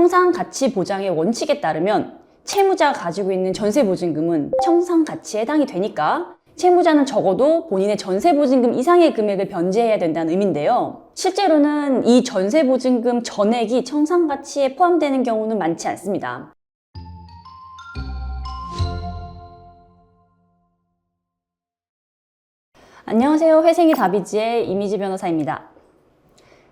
청산가치 보장의 원칙에 따르면 채무자가 가지고 있는 전세보증금은 청산가치에 해당이 되니까 채무자는 적어도 본인의 전세보증금 이상의 금액을 변제해야 된다는 의미인데요. 실제로는 이 전세보증금 전액이 청산가치에 포함되는 경우는 많지 않습니다. 안녕하세요. 회생이 다비지의 이미지 변호사입니다.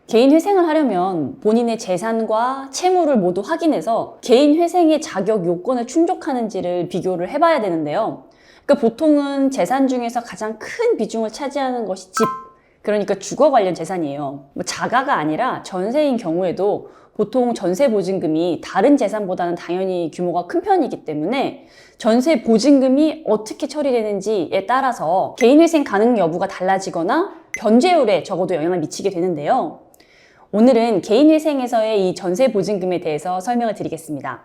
개인 회생을 하려면 본인의 재산과 채무를 모두 확인해서 개인 회생의 자격 요건을 충족하는지를 비교를 해봐야 되는데요. 그러니까 보통은 재산 중에서 가장 큰 비중을 차지하는 것이 집, 그러니까 주거 관련 재산이에요. 자가가 아니라 전세인 경우에도 보통 전세 보증금이 다른 재산보다는 당연히 규모가 큰 편이기 때문에 전세 보증금이 어떻게 처리되는지에 따라서 개인 회생 가능 여부가 달라지거나 변제율에 적어도 영향을 미치게 되는데요. 오늘은 개인 회생에서의 이 전세 보증금에 대해서 설명을 드리겠습니다.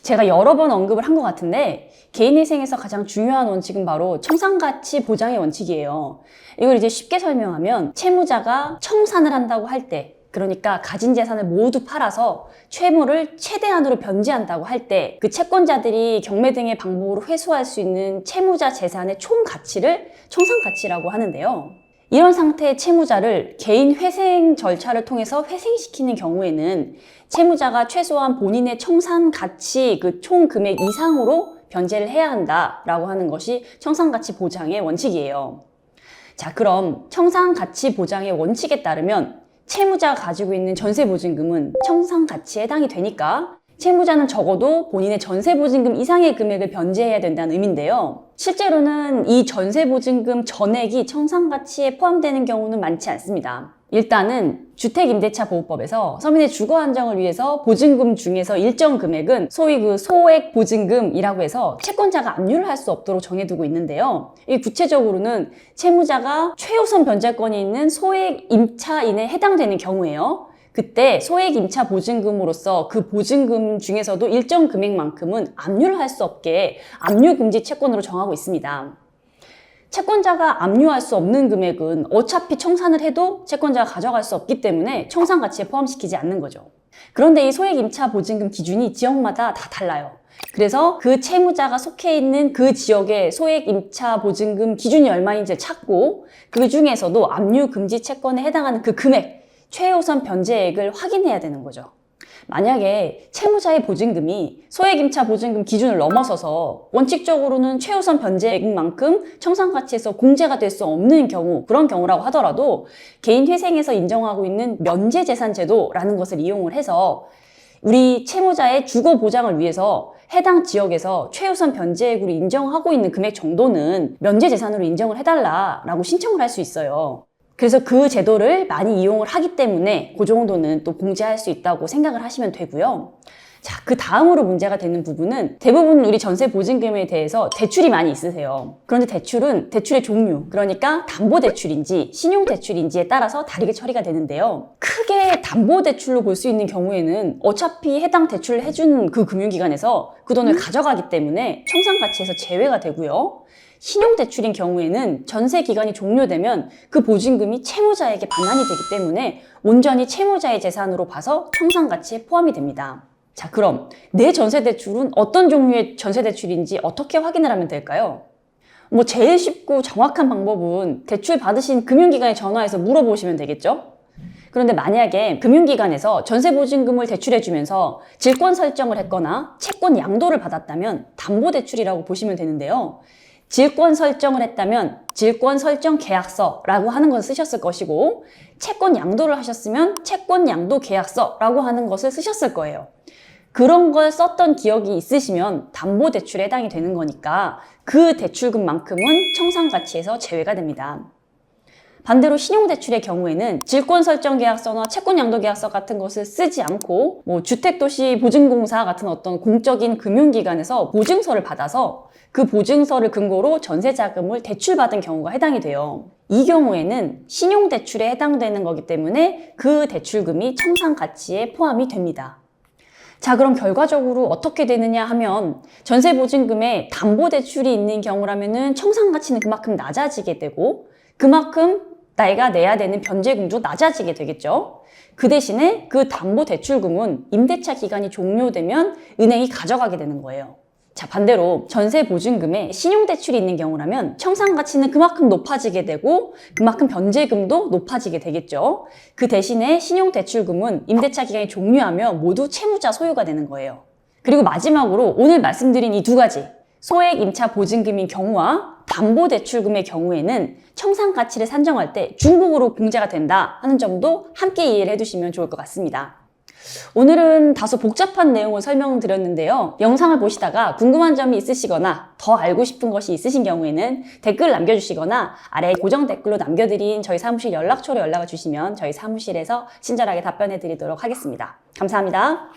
제가 여러 번 언급을 한 것 같은데 개인 회생에서 가장 중요한 원칙은 바로 청산가치 보장의 원칙이에요. 이걸 이제 쉽게 설명하면 채무자가 청산을 한다고 할 때, 그러니까 가진 재산을 모두 팔아서 채무를 최대한으로 변제한다고 할 때 그 채권자들이 경매 등의 방법으로 회수할 수 있는 채무자 재산의 총 가치를 청산가치라고 하는데요. 이런 상태의 채무자를 개인 회생 절차를 통해서 회생시키는 경우에는 채무자가 최소한 본인의 청산가치 그 총 금액 이상으로 변제를 해야 한다라고 하는 것이 청산가치 보장의 원칙이에요. 자, 그럼 청산가치 보장의 원칙에 따르면 채무자가 가지고 있는 전세보증금은 청산가치에 해당이 되니까 채무자는 적어도 본인의 전세보증금 이상의 금액을 변제해야 된다는 의미인데요. 실제로는 이 전세보증금 전액이 청산가치에 포함되는 경우는 많지 않습니다. 일단은 주택임대차보호법에서 서민의 주거 안정을 위해서 보증금 중에서 일정 금액은 소위 그 소액보증금이라고 해서 채권자가 압류를 할 수 없도록 정해두고 있는데요. 이 구체적으로는 채무자가 최우선 변제권이 있는 소액임차인에 해당되는 경우에요. 그때 소액임차 보증금으로서 그 보증금 중에서도 일정 금액만큼은 압류를 할 수 없게 압류금지 채권으로 정하고 있습니다. 채권자가 압류할 수 없는 금액은 어차피 청산을 해도 채권자가 가져갈 수 없기 때문에 청산가치에 포함시키지 않는 거죠. 그런데 이 소액임차 보증금 기준이 지역마다 다 달라요. 그래서 그 채무자가 속해 있는 그 지역의 소액임차 보증금 기준이 얼마인지 찾고 그 중에서도 압류금지 채권에 해당하는 그 금액, 최우선 변제액을 확인해야 되는 거죠. 만약에 채무자의 보증금이 소액임차 보증금 기준을 넘어서서 원칙적으로는 최우선 변제액만큼 청산가치에서 공제가 될 수 없는 경우, 그런 경우라고 하더라도 개인 회생에서 인정하고 있는 면제재산제도라는 것을 이용을 해서 우리 채무자의 주거 보장을 위해서 해당 지역에서 최우선 변제액으로 인정하고 있는 금액 정도는 면제재산으로 인정을 해달라라고 신청을 할 수 있어요. 그래서 그 제도를 많이 이용을 하기 때문에 그 정도는 또 공제할 수 있다고 생각을 하시면 되고요. 자, 그 다음으로 문제가 되는 부분은 대부분 우리 전세 보증금에 대해서 대출이 많이 있으세요. 그런데 대출은 대출의 종류, 그러니까 담보대출인지 신용대출인지에 따라서 다르게 처리가 되는데요. 크게 담보대출로 볼 수 있는 경우에는 어차피 해당 대출을 해준 그 금융기관에서 그 돈을 가져가기 때문에 청산가치에서 제외가 되고요. 신용대출인 경우에는 전세기간이 종료되면 그 보증금이 채무자에게 반환이 되기 때문에 온전히 채무자의 재산으로 봐서 청산가치에 포함이 됩니다. 자, 그럼 내 전세대출은 어떤 종류의 전세대출인지 어떻게 확인을 하면 될까요? 제일 쉽고 정확한 방법은 대출 받으신 금융기관에 전화해서 물어보시면 되겠죠? 그런데 만약에 금융기관에서 전세보증금을 대출해주면서 질권 설정을 했거나 채권 양도를 받았다면 담보대출이라고 보시면 되는데요. 질권 설정을 했다면 질권 설정 계약서라고 하는 것을 쓰셨을 것이고 채권 양도를 하셨으면 채권 양도 계약서라고 하는 것을 쓰셨을 거예요. 그런 걸 썼던 기억이 있으시면 담보대출에 해당이 되는 거니까 그 대출금만큼은 청산가치에서 제외가 됩니다. 반대로 신용대출의 경우에는 질권 설정 계약서나 채권 양도 계약서 같은 것을 쓰지 않고 주택도시보증공사 같은 어떤 공적인 금융기관에서 보증서를 받아서 그 보증서를 근거로 전세자금을 대출받은 경우가 해당이 돼요. 이 경우에는 신용대출에 해당되는 거기 때문에 그 대출금이 청산가치에 포함이 됩니다. 자, 그럼 결과적으로 어떻게 되느냐 하면 전세보증금에 담보대출이 있는 경우라면은 청산가치는 그만큼 낮아지게 되고 그만큼 내가 내야 되는 변제금도 낮아지게 되겠죠. 그 대신에 그 담보대출금은 임대차 기간이 종료되면 은행이 가져가게 되는 거예요. 자, 반대로 전세보증금에 신용대출이 있는 경우라면 청산가치는 그만큼 높아지게 되고 그만큼 변제금도 높아지게 되겠죠. 그 대신에 신용대출금은 임대차 기간이 종료하면 모두 채무자 소유가 되는 거예요. 그리고 마지막으로 오늘 말씀드린 이 두 가지, 소액 임차 보증금인 경우와 담보대출금의 경우에는 청산가치를 산정할 때 중복으로 공제가 된다 하는 점도 함께 이해를 해두시면 좋을 것 같습니다. 오늘은 다소 복잡한 내용을 설명드렸는데요. 영상을 보시다가 궁금한 점이 있으시거나 더 알고 싶은 것이 있으신 경우에는 댓글 남겨주시거나 아래 고정 댓글로 남겨드린 저희 사무실 연락처로 연락을 주시면 저희 사무실에서 친절하게 답변해 드리도록 하겠습니다. 감사합니다.